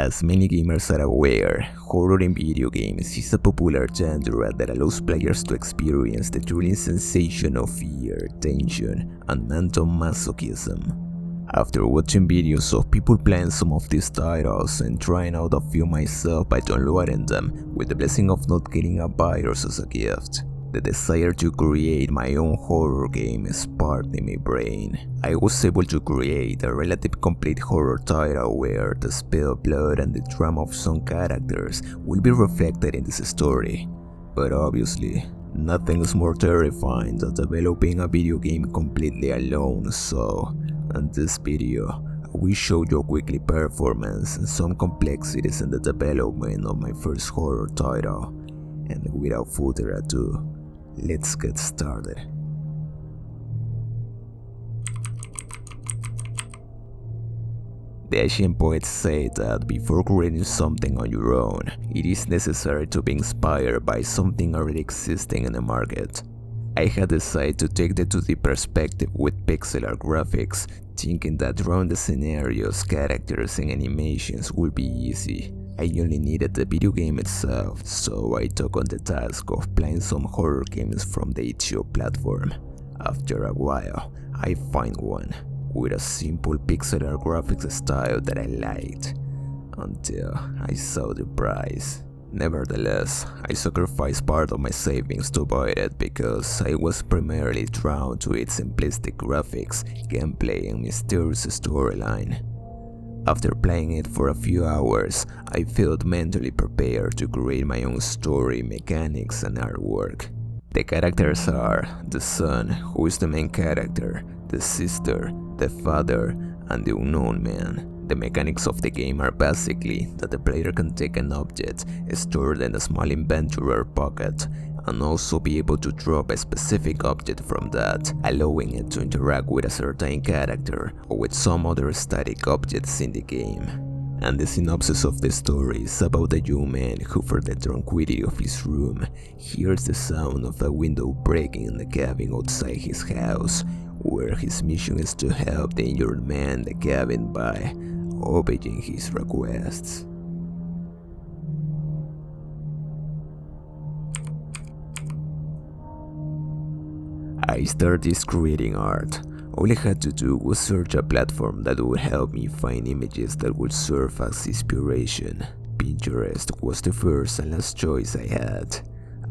As many gamers are aware, horror in video games is a popular genre that allows players to experience the thrilling sensation of fear, tension, and mental masochism. After watching videos of people playing some of these titles and trying out a few myself by downloading them with the blessing of not getting a virus as a gift, the desire to create my own horror game sparked in my brain. I was able to create a relatively complete horror title where the spilled blood and the drama of some characters will be reflected in this story. But obviously, nothing is more terrifying than developing a video game completely alone, so in this video, I will show you a weekly performance and some complexities in the development of my first horror title. And without further ado, let's get started. The ancient poets say that before creating something on your own, it is necessary to be inspired by something already existing in the market. I had decided to take the 2D perspective with pixel art graphics, thinking that drawing the scenarios, characters, and animations would be easy. I only needed the video game itself, so I took on the task of playing some horror games from the Itchio platform. After a while, I find one with a simple pixel art graphics style that I liked, until I saw the price. Nevertheless, I sacrificed part of my savings to buy it because I was primarily drawn to its simplistic graphics, gameplay, and mysterious storyline. After playing it for a few hours, I felt mentally prepared to create my own story, mechanics, and artwork. The characters are the son, who is the main character, the sister, the father, and the unknown man. The mechanics of the game are basically that the player can take an object stored in a small inventory or pocket and also be able to drop a specific object from that, allowing it to interact with a certain character or with some other static objects in the game. And the synopsis of the story is about a young man who, for the tranquility of his room, hears the sound of a window breaking in the cabin outside his house, where his mission is to help the injured man in the cabin by obeying his requests. I started creating art. All I had to do was search a platform that would help me find images that would serve as inspiration. Pinterest was the first and last choice I had.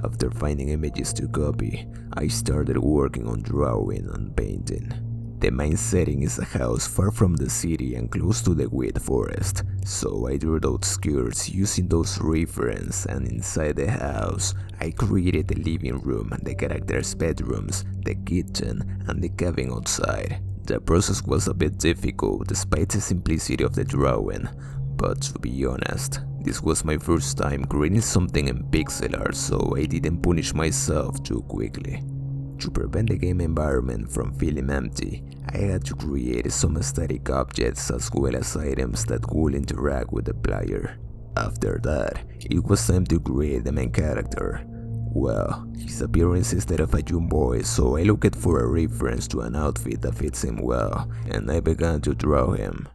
After finding images to copy, I started working on drawing and painting. The main setting is a house far from the city and close to the wheat forest, so I drew those skirts using those references, and inside the house, I created the living room, the characters' bedrooms, the kitchen, and the cabin outside. The process was a bit difficult despite the simplicity of the drawing, but to be honest, this was my first time creating something in pixel art, so I didn't punish myself too quickly. To prevent the game environment from feeling empty, I had to create some static objects as well as items that would interact with the player. After that, it was time to create the main character. Well, his appearance is that of a young boy, so I looked for a reference to an outfit that fits him well, and I began to draw him.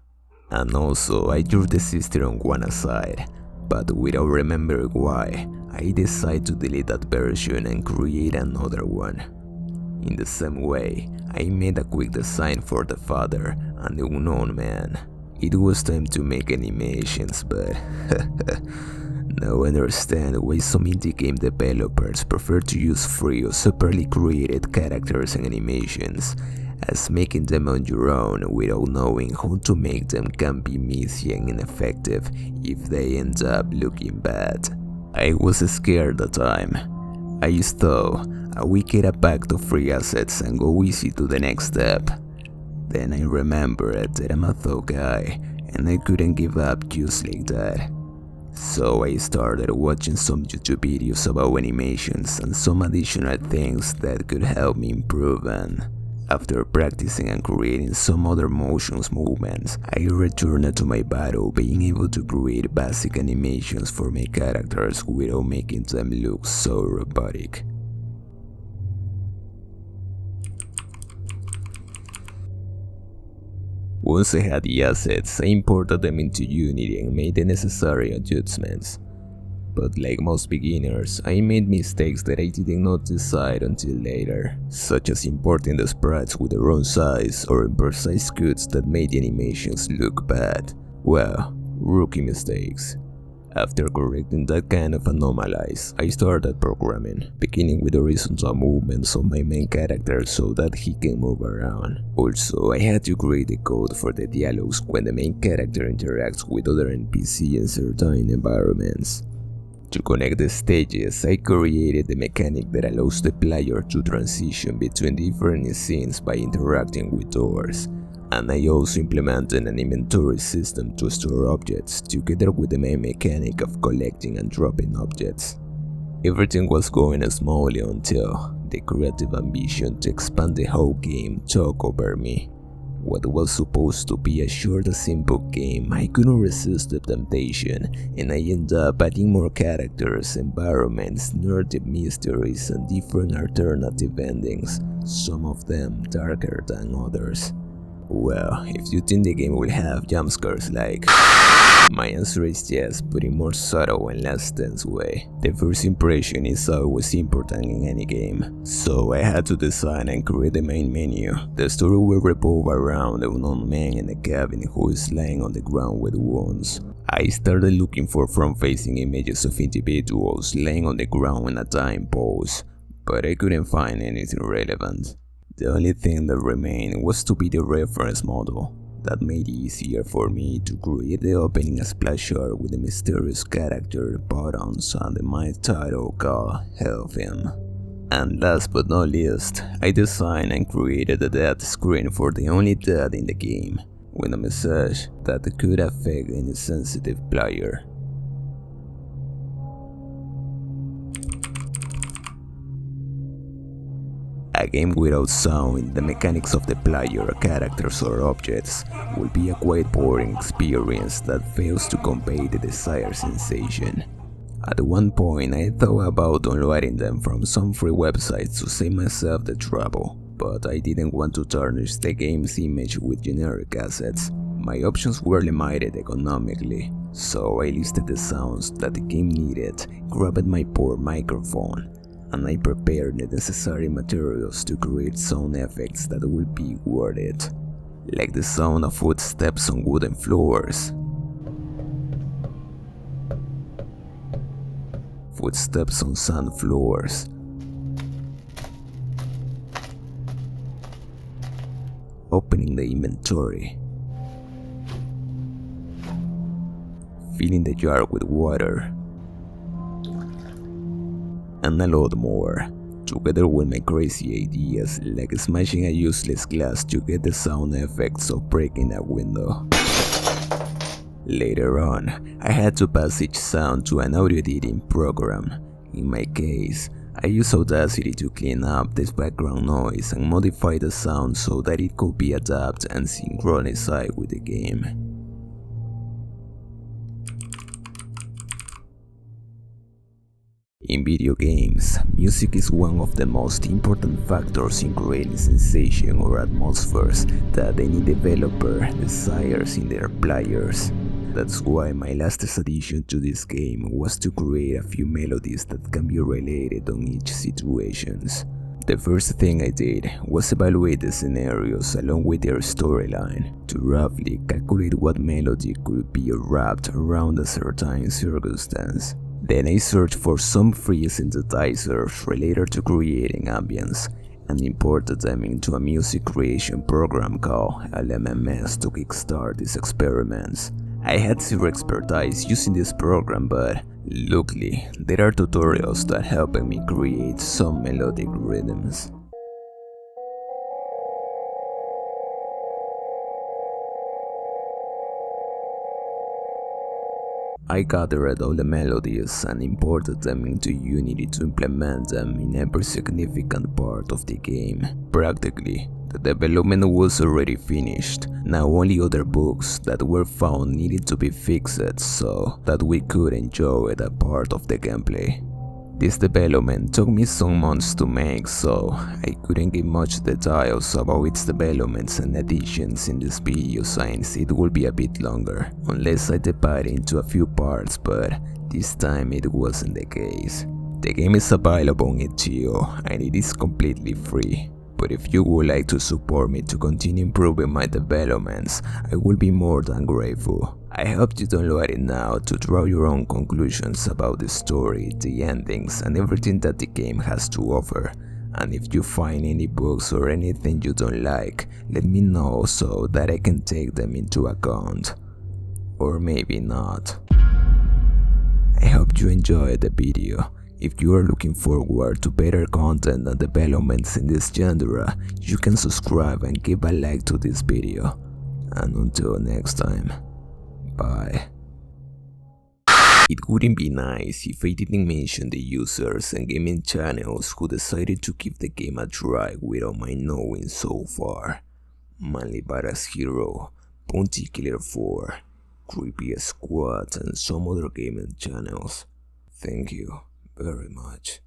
And also, I drew the sister on one aside, but without remembering why, I decided to delete that version and create another one. In the same way, I made a quick design for the father and the unknown man. It was time to make animations, but now I understand why some indie game developers prefer to use free or separately created characters and animations, as making them on your own without knowing how to make them can be messy and ineffective if they end up looking bad. I was scared at the time. I just thought I would get a pack of free assets and go easy to the next step. Then I remembered that I'm a thug guy and I couldn't give up just like that. So I started watching some YouTube videos about animations and some additional things that could help me improve, and after practicing and creating some other motions movements, I returned to my battle being able to create basic animations for my characters without making them look so robotic. Once I had the assets, I imported them into Unity and made the necessary adjustments. But like most beginners, I made mistakes that I did not decide until later, such as importing the sprites with the wrong size or imprecise cuts that made the animations look bad. Well, rookie mistakes. After correcting that kind of anomalies, I started programming, beginning with horizontal movements of my main character so that he can move around. Also, I had to create the code for the dialogues when the main character interacts with other NPC in certain environments. To connect the stages, I created the mechanic that allows the player to transition between different scenes by interacting with doors. And I also implemented an inventory system to store objects, together with the main mechanic of collecting and dropping objects. Everything was going smoothly until the creative ambition to expand the whole game took over me. What was supposed to be a short and simple game, I couldn't resist the temptation, and I ended up adding more characters, environments, nerdy mysteries, and different alternative endings, some of them darker than others. Well, if you think the game will have jumpscares like... My answer is yes, but in more subtle and less tense way. The first impression is always important in any game, so I had to design and create the main menu. The story will revolve around an unknown man in a cabin who is lying on the ground with wounds. I started looking for front-facing images of individuals laying on the ground in a dying pose, but I couldn't find anything relevant. The only thing that remained was to be the reference model. That made it easier for me to create the opening splash art with the mysterious character, buttons, and the main title called Help Him. And last but not least, I designed and created the death screen for the only death in the game, with a message that could affect any sensitive player. A game without sound, the mechanics of the player, characters or objects will be a quite boring experience that fails to convey the desired sensation. At one point I thought about downloading them from some free websites to save myself the trouble, but I didn't want to tarnish the game's image with generic assets. My options were limited economically, so I listed the sounds that the game needed, grabbed my poor microphone, and I prepared the necessary materials to create sound effects that will be worth it, like the sound of footsteps on wooden floors, footsteps on sand floors, opening the inventory, filling the jar with water, and a lot more, together with my crazy ideas like smashing a useless glass to get the sound effects of breaking a window. Later on, I had to pass each sound to an audio editing program. In my case, I used Audacity to clean up this background noise and modify the sound so that it could be adapted and synchronized with the game. In video games, music is one of the most important factors in creating sensation or atmospheres that any developer desires in their players. That's why my latest addition to this game was to create a few melodies that can be related on each situations. The first thing I did was evaluate the scenarios along with their storyline to roughly calculate what melody could be wrapped around a certain circumstance. Then I searched for some free synthesizers related to creating ambience and imported them into a music creation program called LMMS to kickstart these experiments. I had zero expertise using this program, but luckily there are tutorials that help me create some melodic rhythms. I gathered all the melodies and imported them into Unity to implement them in every significant part of the game. Practically, the development was already finished. Now only other bugs that were found needed to be fixed so that we could enjoy that part of the gameplay. This development took me some months to make, so I couldn't give much details about its developments and additions in this video since it will be a bit longer, unless I divide into a few parts, but this time it wasn't the case. The game is available on Itchio and it is completely free. But if you would like to support me to continue improving my developments, I will be more than grateful. I hope you download it now to draw your own conclusions about the story, the endings, and everything that the game has to offer. And if you find any bugs or anything you don't like, let me know so that I can take them into account. Or maybe not. I hope you enjoyed the video. If you are looking forward to better content and developments in this genre, you can subscribe and give a like to this video. And until next time, bye. It wouldn't be nice if I didn't mention the users and gaming channels who decided to give the game a try without my knowing so far. Manly Badass Hero, Bounty Killer 4, Creepy Squad, and some other gaming channels. Thank you very much.